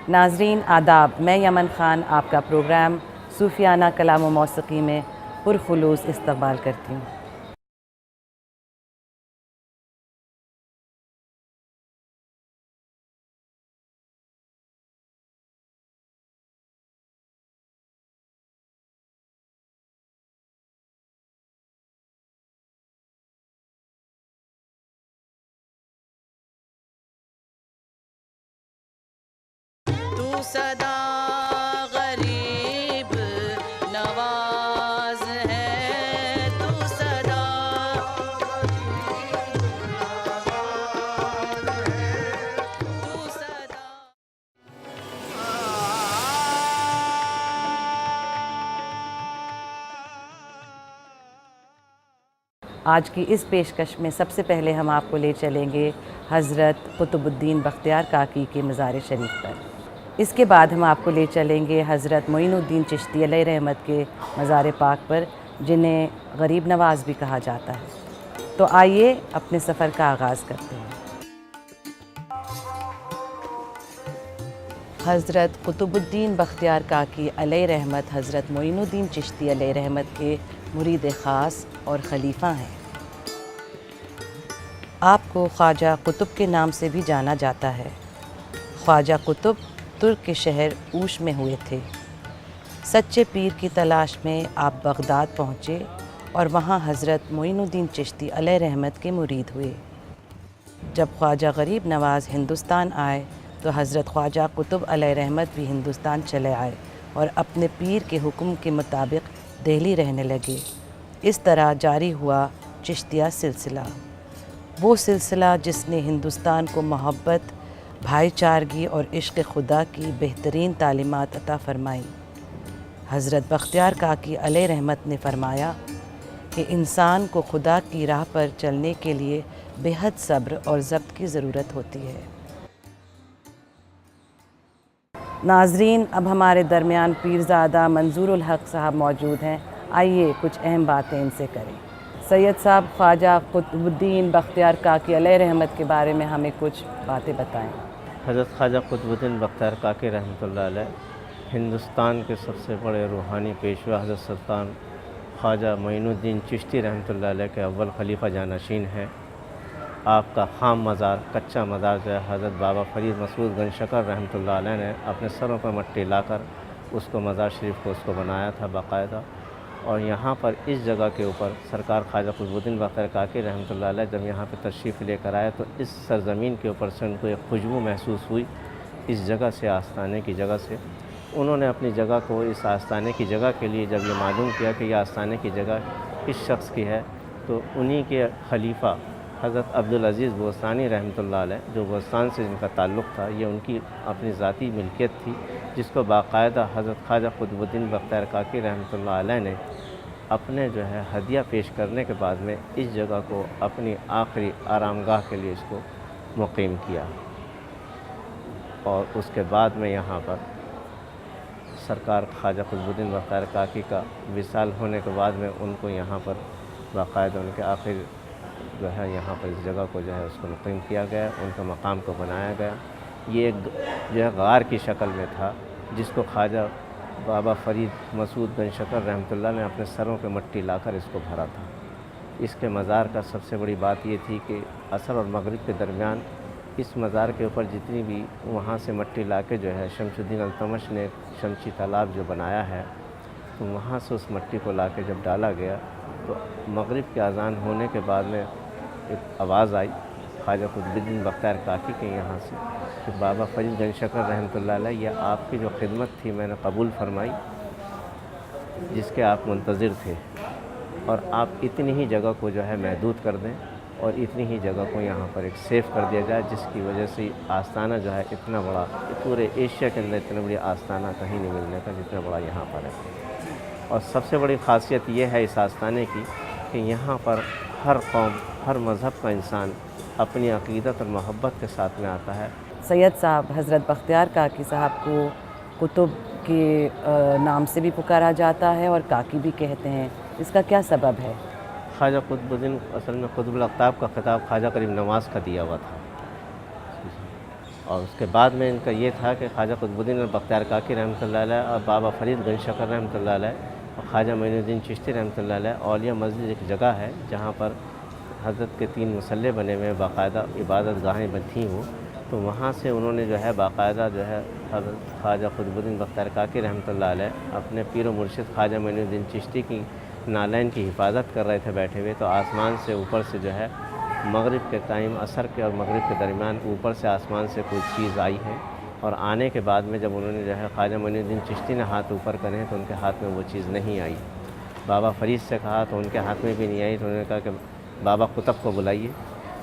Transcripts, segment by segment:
ناظرین آداب، میں یمن خان آپ کا پروگرام صوفیانہ کلام و موسیقی میں پرخلوص استقبال کرتی ہوں۔ تو صدا غریب نواز ہے، تو صدا تو صدا۔ آج کی اس پیشکش میں سب سے پہلے ہم آپ کو لے چلیں گے حضرت قطب الدین بختیار کاکی کے مزار شریف پر۔ اس کے بعد ہم آپ کو لے چلیں گے حضرت معین الدین چشتی علیہ رحمت کے مزار پاک پر، جنہیں غریب نواز بھی کہا جاتا ہے۔ تو آئیے اپنے سفر کا آغاز کرتے ہیں۔ حضرت قطب الدین بختیار کاکی علیہ رحمت حضرت معین الدین چشتی علیہ رحمت کے مرید خاص اور خلیفہ ہیں۔ آپ کو خواجہ قطب کے نام سے بھی جانا جاتا ہے۔ خواجہ قطب ترک کے شہر اوش میں ہوئے تھے۔ سچے پیر کی تلاش میں آپ بغداد پہنچے اور وہاں حضرت معین الدین چشتی علیہ رحمت کے مرید ہوئے۔ جب خواجہ غریب نواز ہندوستان آئے تو حضرت خواجہ قطب علیہ رحمت بھی ہندوستان چلے آئے اور اپنے پیر کے حکم کے مطابق دہلی رہنے لگے۔ اس طرح جاری ہوا چشتیہ سلسلہ، وہ سلسلہ جس نے ہندوستان کو محبت، بھائی چارگی اور عشق خدا کی بہترین تعلیمات عطا فرمائی۔ حضرت بختیار کاکی علیہ رحمت نے فرمایا کہ انسان کو خدا کی راہ پر چلنے کے لیے بے حد صبر اور ضبط کی ضرورت ہوتی ہے۔ ناظرین، اب ہمارے درمیان پیرزادہ منظور الحق صاحب موجود ہیں۔ آئیے کچھ اہم باتیں ان سے کریں۔ سید صاحب، خواجہ قطب الدین بختیار کاکی علیہ رحمت کے بارے میں ہمیں کچھ باتیں بتائیں۔ حضرت خواجہ قطب الدین بختیار کاکی رحمۃ اللہ علیہ ہندوستان کے سب سے بڑے روحانی پیشوا حضرت سلطان خواجہ معین الدین چشتی رحمۃ اللہ علیہ کے اول خلیفہ جانشین ہیں۔ آپ کا خام مزار، کچا مزار جو ہے حضرت بابا فرید مسعود گنج شکر رحمۃ اللہ علیہ نے اپنے سروں پر مٹی لا کر اس کو مزار شریف کو اس کو بنایا تھا باقاعدہ۔ اور یہاں پر اس جگہ کے اوپر سرکار خواجہ قطب الدین بختیار کاکی رحمۃ اللہ علیہ جب یہاں پہ تشریف لے کر آئے تو اس سرزمین کے اوپر سے ان کو ایک خوشبو محسوس ہوئی اس جگہ سے، آستانے کی جگہ سے۔ انہوں نے اپنی جگہ کو اس آستانے کی جگہ کے لیے جب یہ معلوم کیا کہ یہ آستانے کی جگہ کس شخص کی ہے تو انہی کے خلیفہ حضرت عبدالعزیز بوستانی رحمۃ اللہ علیہ، جو بوستان سے جن کا تعلق تھا، یہ ان کی اپنی ذاتی ملکیت تھی، جس کو باقاعدہ حضرت خواجہ قطب الدین بختیار کاکی رحمۃ اللہ علیہ نے اپنے جو ہے ہدیہ پیش کرنے کے بعد میں اس جگہ کو اپنی آخری آرام گاہ کے لیے اس کو مقیم کیا۔ اور اس کے بعد میں یہاں پر سرکار خواجہ قطب الدین بختیار کاکی کا وصال ہونے کے بعد میں ان کو یہاں پر باقاعدہ ان کے آخر جو ہے یہاں پر اس جگہ کو جو ہے اس کو مقیم کیا گیا، ان کے مقام کو بنایا گیا۔ یہ ایک جو ہے غار کی شکل میں تھا جس کو خواجہ بابا فرید مسعود گنج شکر رحمۃ اللہ نے اپنے سروں پہ مٹی لا کر اس کو بھرا تھا۔ اس کے مزار کا سب سے بڑی بات یہ تھی کہ عصر اور مغرب کے درمیان اس مزار کے اوپر جتنی بھی وہاں سے مٹی لا کے جو ہے شمس الدین التمش نے شمسی تالاب جو بنایا ہے تو وہاں سے اس مٹی کو لا کے جب ڈالا گیا تو مغرب کی اذان ہونے کے بعد میں ایک آواز آئی خواجہ قطب الدین بختیار کاکی کے یہاں سے کہ بابا فرید گنج شکر رحمۃ اللہ علیہ، یہ آپ کی جو خدمت تھی میں نے قبول فرمائی جس کے آپ منتظر تھے، اور آپ اتنی ہی جگہ کو جو ہے محدود کر دیں اور اتنی ہی جگہ کو یہاں پر ایک سیف کر دیا جائے، جس کی وجہ سے آستانہ جو ہے اتنا بڑا، پورے ایشیا کے اندر اتنا بڑی آستانہ کہیں نہیں ملنے کا جتنا بڑا یہاں پر ہے۔ اور سب سے بڑی خاصیت یہ ہے اس آستانے کی کہ یہاں پر ہر قوم، ہر مذہب کا انسان اپنی عقیدت اور محبت کے ساتھ میں آتا ہے۔ سید صاحب، حضرت بختیار کاکی صاحب کو قطب کے نام سے بھی پکارا جاتا ہے اور کاکی بھی کہتے ہیں، اس کا کیا سبب ہے؟ خواجہ قطب الدین اصل میں قطب الاقطاب کا خطاب خواجہ غریب نواز کا دیا ہوا تھا، اور اس کے بعد میں ان کا یہ تھا کہ خواجہ قطب الدین بختیار کاکی رحمۃ اللہ علیہ اور بابا فرید گنج شکر رحمۃ اللہ علیہ اور خواجہ معین الدین چشتی رحمۃ اللہ علیہ اولیاء مسجد ایک جگہ ہے جہاں پر حضرت کے 3 مصلے بنے ہوئے باقاعدہ عبادت گاہیں تھیں وہ، تو وہاں سے انہوں نے جو ہے باقاعدہ جو ہے حضرت خواجہ قطب الدین بختیار کاکی رحمۃ اللہ علیہ اپنے پیر و مرشد خواجہ معین الدین چشتی کی نالین کی حفاظت کر رہے تھے بیٹھے ہوئے، تو آسمان سے اوپر سے جو ہے مغرب کے ٹائم عصر کے اور مغرب کے درمیان اوپر سے آسمان سے کوئی چیز آئی ہے، اور آنے کے بعد میں جب انہوں نے جو ہے خواجہ معین الدین چشتی نے ہاتھ اوپر کرے تو ان کے ہاتھ میں وہ چیز نہیں آئی۔ بابا فرید سے کہا تو ان کے ہاتھ میں بھی نہیں آئی، تو انہوں نے کہا کہ بابا قطب کو بلائیے۔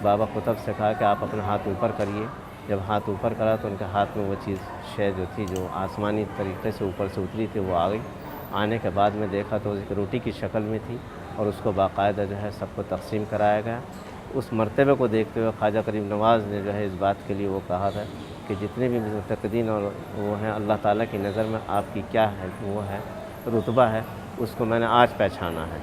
بابا قطب سے کہا کہ آپ اپنا ہاتھ اوپر کریے۔ جب ہاتھ اوپر کرا تو ان کے ہاتھ میں وہ چیز شے جو تھی جو آسمانی طریقے سے اوپر سے اتری تھی وہ آ گئی۔ آنے کے بعد میں دیکھا تو ایک روٹی کی شکل میں تھی، اور اس کو باقاعدہ جو ہے سب کو تقسیم کرایا گیا۔ اس مرتبے کو دیکھتے ہوئے خواجہ غریب نواز نے جو ہے اس بات کے لیے وہ کہا تھا کہ جتنے بھی متقدین اور وہ ہیں اللہ تعالیٰ کی نظر میں آپ کی کیا ہے وہ ہے رتبہ ہے، اس کو میں نے آج پہچانا ہے۔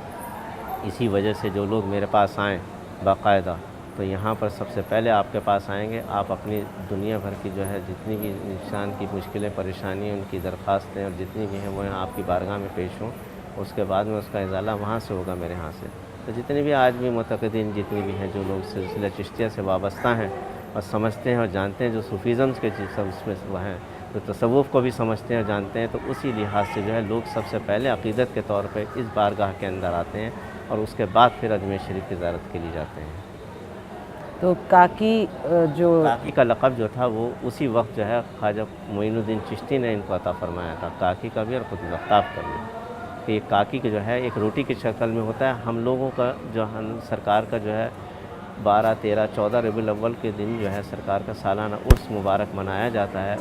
اسی وجہ سے جو لوگ میرے پاس آئیں باقاعدہ تو یہاں پر سب سے پہلے آپ کے پاس آئیں گے، آپ اپنی دنیا بھر کی جو ہے جتنی بھی انسان کی مشکلیں پریشانیاں ان کی درخواستیں اور جتنی بھی ہیں وہ یہاں آپ کی بارگاہ میں پیش ہوں، اس کے بعد میں اس کا ازالہ وہاں سے ہوگا میرے ہاں سے۔ تو جتنے بھی آج بھی متقدین جتنی بھی ہیں جو لوگ سلسلہ چشتیہ سے وابستہ ہیں اور سمجھتے ہیں اور جانتے ہیں، جو صوفیزم کے سب اس میں وہ ہیں، جو تصوف کو بھی سمجھتے ہیں اور جانتے ہیں، تو اسی لحاظ سے جو ہے لوگ سب سے پہلے عقیدت کے طور پہ اس بارگاہ کے اندر آتے ہیں، اور اس کے بعد پھر اجمیر شریف کی زیارت کے لیے جاتے ہیں۔ تو کاکی جو کاکی کا لقب جو تھا وہ اسی وقت جو ہے خواجہ معین الدین چشتی نے ان کو عطا فرمایا تھا، کاکی کا بھی اور قطب آفتاب کا بھی، کہ یہ کاکی کے جو ہے ایک روٹی کی شکل میں ہوتا ہے۔ ہم لوگوں کا جو سرکار کا جو ہے 12، 13، 14 ربیع الاول کے دن جو ہے سرکار کا سالانہ عرس مبارک منایا جاتا ہے،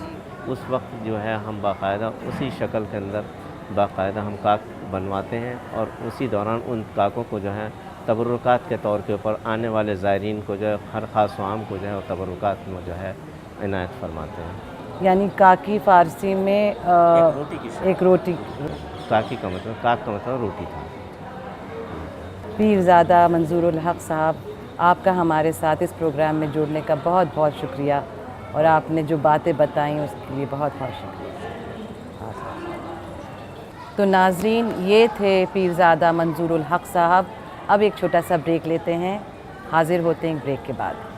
اس وقت جو ہے ہم باقاعدہ اسی شکل کے اندر باقاعدہ ہم کاک بنواتے ہیں، اور اسی دوران ان کاکوں کو جو ہے تبرکات کے طور کے اوپر آنے والے زائرین کو جو ہے ہر خاص و عام کو جو ہے وہ تبرکات میں جو ہے عنایت فرماتے ہیں۔ یعنی کاکی فارسی میں روٹی کی شکل، ایک روٹی۔ کاکی کا مطلب کاک کا مطلب روٹی تھا۔ پیرزادہ منظور الحق صاحب، آپ کا ہمارے ساتھ اس پروگرام میں جڑنے کا بہت بہت شکریہ، اور آپ نے جو باتیں بتائیں اس کے لیے بہت بہت شکریہ۔ تو ناظرین، یہ تھے پیرزادہ منظور الحق صاحب۔ اب ایک چھوٹا سا بریک لیتے ہیں، حاضر ہوتے ہیں بریک کے بعد۔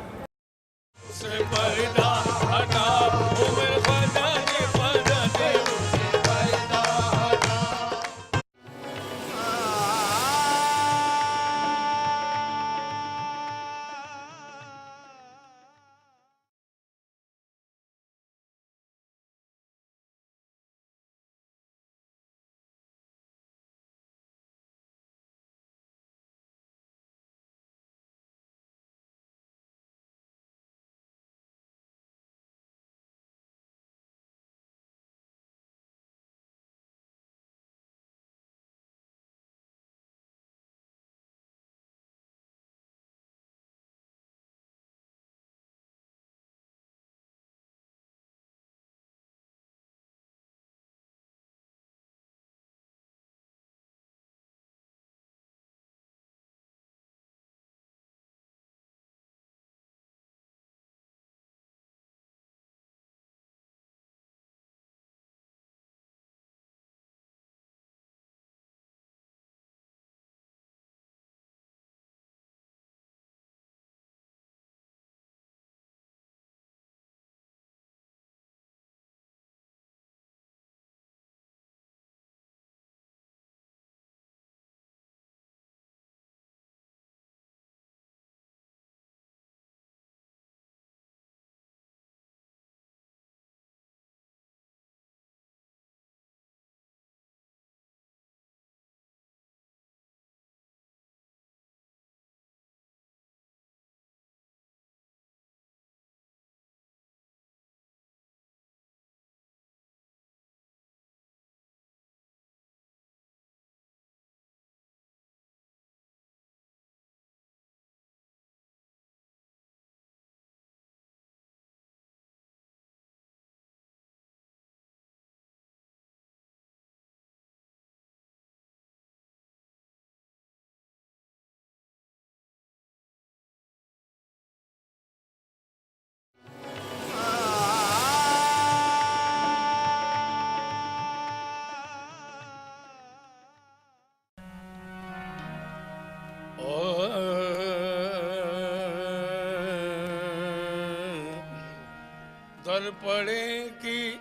در پڑے کی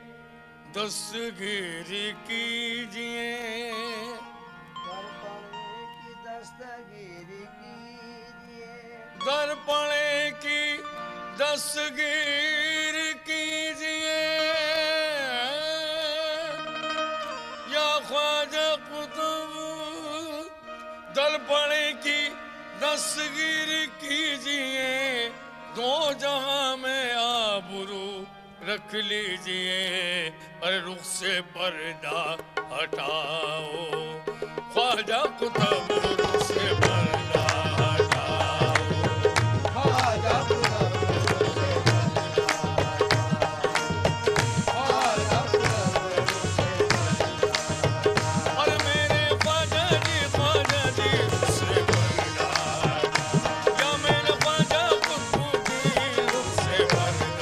دستگیری کیجئے در پڑے کی دستگیر کیجئے یا خواجہ قطب در پڑے کی دستگیر کیجئے دو جہاں میں آبرو رکھ لیجئے اور رخ سے پردہ ہٹاؤ خواجہ قطب رخ سے پردہ ہٹاؤ خواجہ قطب رخ سے پردہ ہٹاؤ خواجہ قطب رخ سے پردہ اور میرے خواجہ جی رخ سے پردہ یا میرے خواجہ قطب کی رخ سے پردہ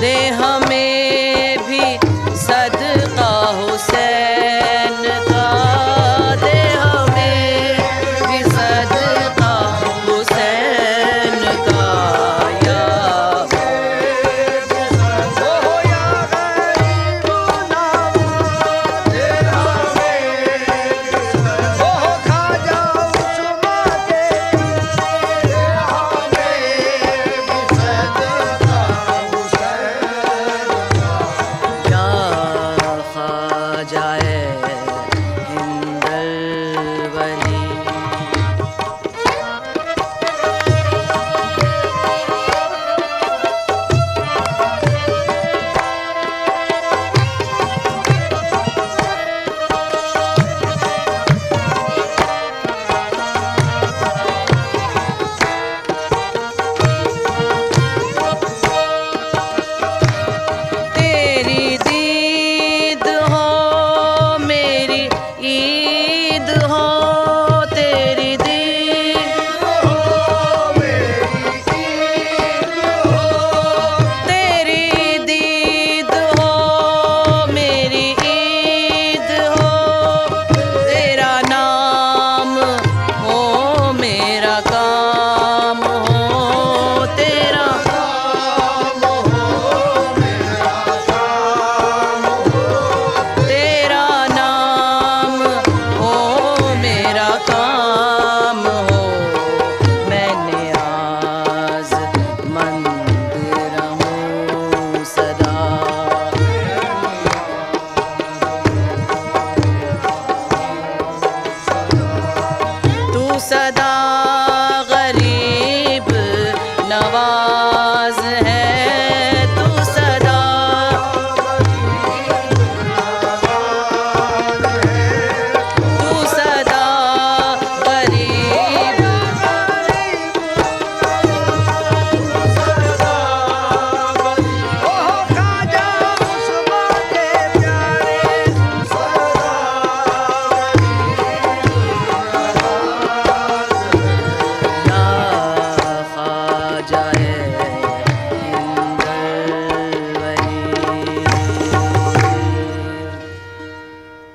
دے ہمیں بھی صدقہ حسین کا، دے ہمیں بھی صدقہ حسین کا، یا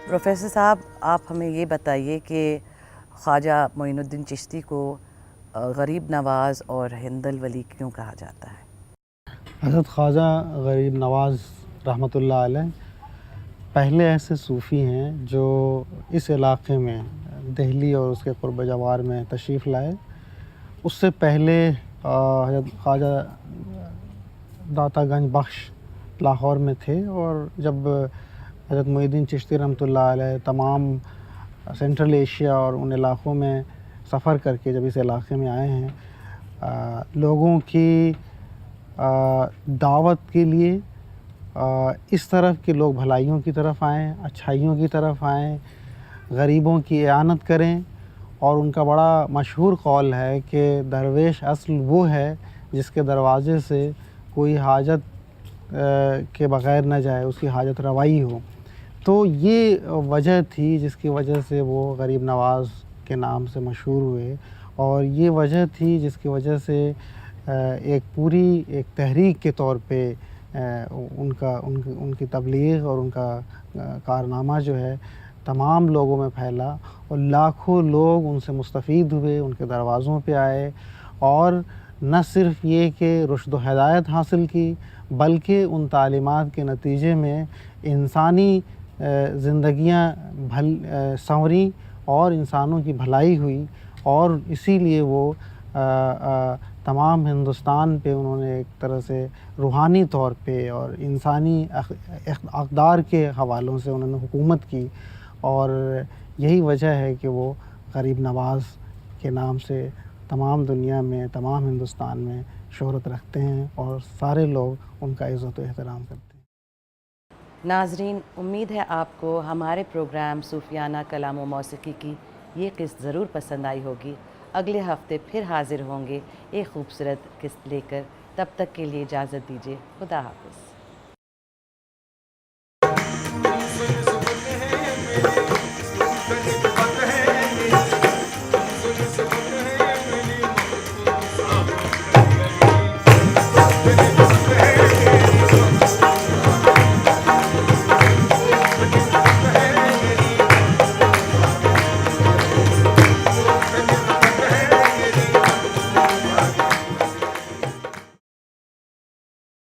پروفیسر صاحب، آپ ہمیں یہ بتائیے کہ خواجہ معین الدین چشتی کو غریب نواز اور ہندل ولی کیوں کہا جاتا ہے؟ حضرت خواجہ غریب نواز رحمۃ اللہ علیہ پہلے ایسے صوفی ہیں جو اس علاقے میں دہلی اور اس کے قرب جوار میں تشریف لائے۔ اس سے پہلے حضرت خواجہ داتا گنج بخش لاہور میں تھے، اور جب حضرت معین الدین چشتی رحمۃ اللہ علیہ تمام سینٹرل ایشیا اور ان علاقوں میں سفر کر کے جب اس علاقے میں آئے ہیں، لوگوں کی دعوت کے لیے اس طرف کہ لوگ بھلائیوں کی طرف آئیں، اچھائیوں کی طرف آئیں، غریبوں کی اعانت کریں، اور ان کا بڑا مشہور قول ہے کہ درویش اصل وہ ہے جس کے دروازے سے کوئی حاجت کے بغیر نہ جائے، اس کی حاجت روائی ہو۔ تو یہ وجہ تھی جس کی وجہ سے وہ غریب نواز کے نام سے مشہور ہوئے، اور یہ وجہ تھی جس کی وجہ سے ایک تحریک کے طور پہ ان کی تبلیغ اور ان کا کارنامہ جو ہے تمام لوگوں میں پھیلا، اور لاکھوں لوگ ان سے مستفید ہوئے، ان کے دروازوں پہ آئے، اور نہ صرف یہ کہ رشد و ہدایت حاصل کی، بلکہ ان تعلیمات کے نتیجے میں انسانی زندگیاں سنوریں اور انسانوں کی بھلائی ہوئی، اور اسی لیے وہ تمام ہندوستان پہ انہوں نے ایک طرح سے روحانی طور پہ اور انسانی اقدار کے حوالوں سے انہوں نے حکومت کی، اور یہی وجہ ہے کہ وہ غریب نواز کے نام سے تمام دنیا میں، تمام ہندوستان میں شہرت رکھتے ہیں، اور سارے لوگ ان کا عزت و احترام کرتے ہیں۔ ناظرین، امید ہے آپ کو ہمارے پروگرام صوفیانہ کلام و موسیقی کی یہ قسط ضرور پسند آئی ہوگی۔ اگلے ہفتے پھر حاضر ہوں گے ایک خوبصورت قسط لے کر۔ تب تک کے لیے اجازت دیجیے۔ خدا حافظ۔